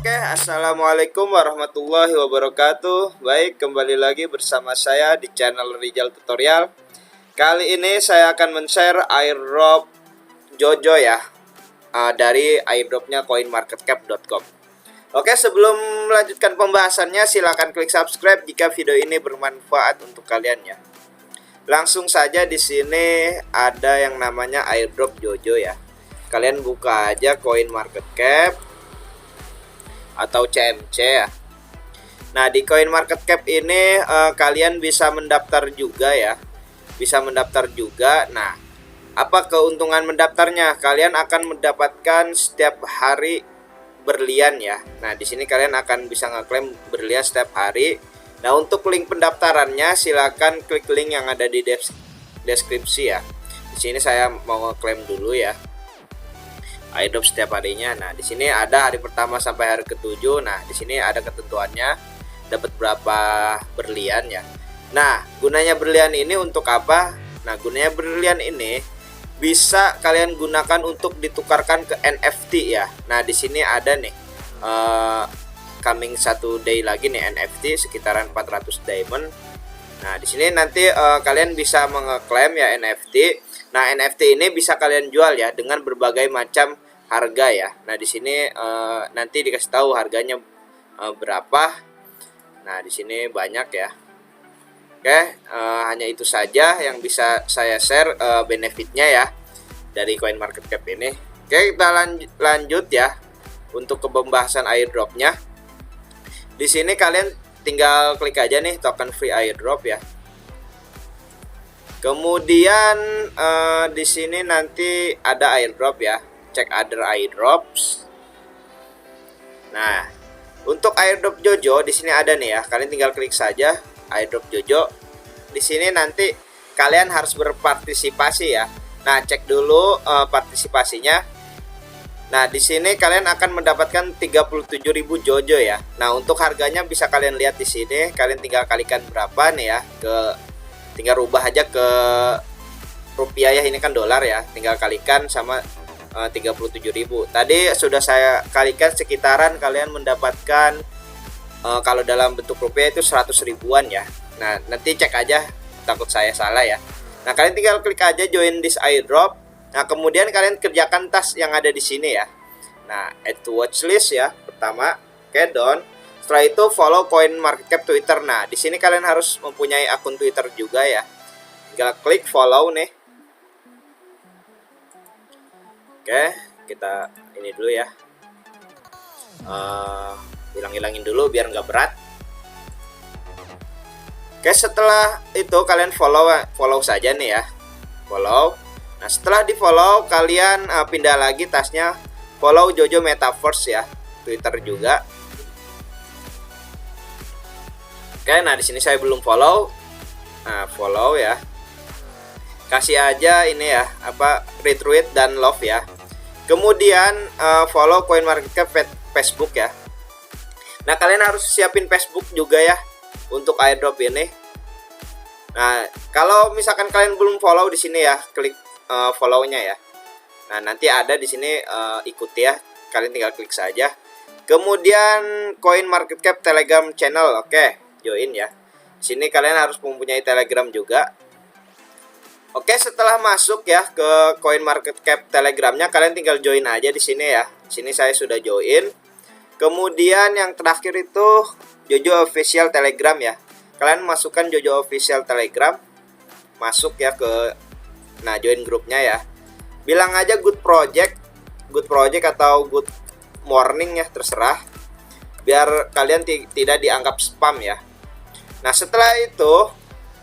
Oke, assalamualaikum warahmatullahi wabarakatuh. Baik, kembali lagi bersama saya di channel Rizal Tutorial. Kali ini saya akan men-share airdrop Jojo ya, dari airdropnya coinmarketcap.com. Oke, sebelum melanjutkan pembahasannya, silahkan klik subscribe jika video ini bermanfaat untuk kalian ya. Langsung saja di sini ada yang namanya airdrop Jojo ya. Kalian buka aja CoinMarketCap atau CMC ya. Nah, di CoinMarketCap ini kalian bisa mendaftar juga ya. Bisa mendaftar juga. Nah, apa keuntungan mendaftarnya? Kalian akan mendapatkan setiap hari berlian ya. Nah, di sini kalian akan bisa ngeklaim berlian setiap hari. Nah, untuk link pendaftarannya silakan klik link yang ada di deskripsi ya. Di sini saya mau ngeklaim dulu ya. Airdrop setiap harinya. Nah, di sini ada hari pertama sampai hari ke-7. Nah, di sini ada ketentuannya dapat berapa berlian ya. Nah, gunanya berlian ini untuk apa? Nah, gunanya berlian ini bisa kalian gunakan untuk ditukarkan ke NFT ya. Nah, di sini ada nih coming 1 day lagi nih NFT sekitaran 400 diamond. Nah, di sini nanti kalian bisa mengeklaim ya NFT. Nah, NFT ini bisa kalian jual ya dengan berbagai macam harga ya. Nah, di sini nanti dikasih tahu harganya berapa. Nah, di sini banyak ya. Oke, hanya itu saja yang bisa saya share benefitnya ya dari CoinMarketCap ini. Oke, kita lanjut ya untuk ke pembahasan airdropnya. Di sini kalian tinggal klik aja nih token free airdrop ya. Kemudian di sini nanti ada airdrop ya. Cek other airdrops. Nah, untuk airdrop Jojo di sini ada nih ya. Kalian tinggal klik saja airdrop Jojo. Di sini nanti kalian harus berpartisipasi ya. Nah, cek dulu partisipasinya. Nah, di sini kalian akan mendapatkan 37.000 Jojo ya. Nah, untuk harganya bisa kalian lihat di sini. Kalian tinggal kalikan berapa nih ya. Tinggal rubah aja ke rupiah ya, ini kan dolar ya. Tinggal kalikan sama 37.000. Tadi sudah saya kalikan sekitaran kalian mendapatkan kalau dalam bentuk rupiah itu 100 ribuan ya. Nah, nanti cek aja, takut saya salah ya. Nah, kalian tinggal klik aja join this airdrop. Nah, kemudian kalian kerjakan task yang ada di sini ya. Nah, add to watchlist ya pertama. Oke, done. Setelah itu follow CoinMarketCap Twitter. Nah, di sini kalian harus mempunyai akun Twitter juga ya. Tinggal klik follow nih. Oke, kita ini dulu ya. Hilang-hilangin dulu biar nggak berat. Oke, setelah itu kalian follow saja nih ya. Follow. Nah, setelah di follow kalian pindah lagi tasnya follow Jojo Metaverse ya. Twitter juga. Oke, nah di sini saya belum follow. Nah, follow ya. Kasih aja ini ya, retweet dan love ya. Kemudian follow CoinMarketCap Facebook ya. Nah, kalian harus siapin Facebook juga ya untuk airdrop ini. Nah, kalau misalkan kalian belum follow di sini ya, klik follow-nya ya. Nah, nanti ada di sini ikuti ya. Kalian tinggal klik saja. Kemudian CoinMarketCap Telegram channel. Oke, join ya. Di sini kalian harus mempunyai Telegram juga. Oke, setelah masuk ya ke CoinMarketCap Telegramnya, kalian tinggal join aja di sini ya. Di sini saya sudah join. Kemudian yang terakhir itu Jojo Official Telegram ya. Kalian masukkan Jojo Official Telegram, masuk ya ke, nah join grupnya ya. Bilang aja good project atau good morning ya, terserah. Biar kalian tidak dianggap spam ya. Nah, setelah itu,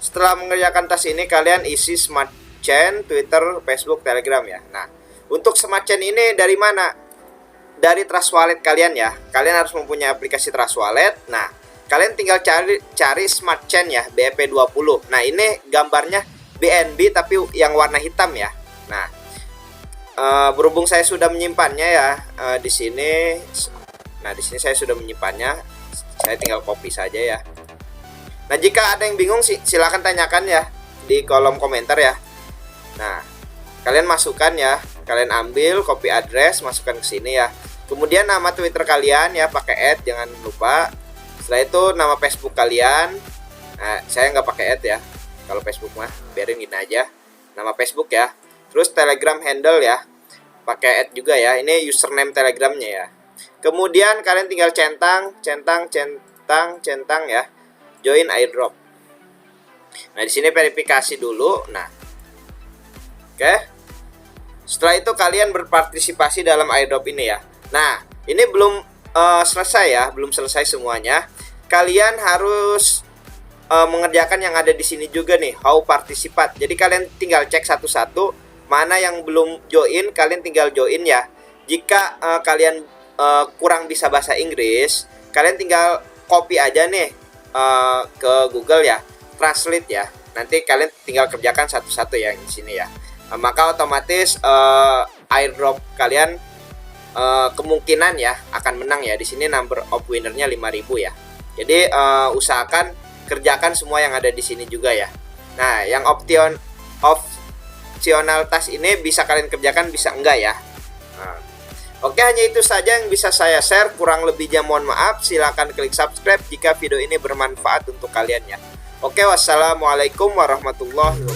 setelah mengerjakan tas ini kalian isi smart chain, Twitter, Facebook, Telegram ya. Nah, untuk smart chain ini dari mana? Dari Trust Wallet kalian ya. Kalian harus mempunyai aplikasi Trust Wallet. Nah, kalian tinggal cari smart chain ya, BEP20. Nah, ini gambarnya BNB tapi yang warna hitam ya. Nah, berhubung saya sudah menyimpannya ya di sini. Nah, di sini saya sudah menyimpannya. Saya tinggal copy saja ya. Nah, jika ada yang bingung silakan tanyakan ya di kolom komentar ya. Nah, kalian masukkan ya, kalian ambil copy address, masukkan ke sini ya. Kemudian nama Twitter kalian ya, pakai @ jangan lupa. Setelah itu nama Facebook kalian. Nah, saya nggak pakai @ ya. Kalau Facebook mah biarin gini aja. Nama Facebook ya. Terus Telegram handle ya. Pakai @ juga ya. Ini username Telegramnya ya. Kemudian kalian tinggal centang ya. Join airdrop. Nah, di sini verifikasi dulu. Nah. Oke. Setelah itu kalian berpartisipasi dalam airdrop ini ya. Nah, ini belum selesai ya, belum selesai semuanya. Kalian harus mengerjakan yang ada di sini juga nih, how participate. Jadi kalian tinggal cek satu-satu mana yang belum join, kalian tinggal join ya. Jika kalian kurang bisa bahasa Inggris, kalian tinggal copy aja nih ke Google ya, translate ya. Nanti kalian tinggal kerjakan satu-satu ya di sini ya. Maka otomatis airdrop kalian kemungkinan ya akan menang ya. Di sini number of winnernya 5.000 ya. Jadi usahakan kerjakan semua yang ada di sini juga ya. Nah, yang optional task ini bisa kalian kerjakan, bisa enggak ya. Nah, oke, hanya itu saja yang bisa saya share. Kurang lebihnya mohon maaf. Silahkan klik subscribe jika video ini bermanfaat untuk kalian ya. Oke, wassalamualaikum warahmatullahi wabarakatuh.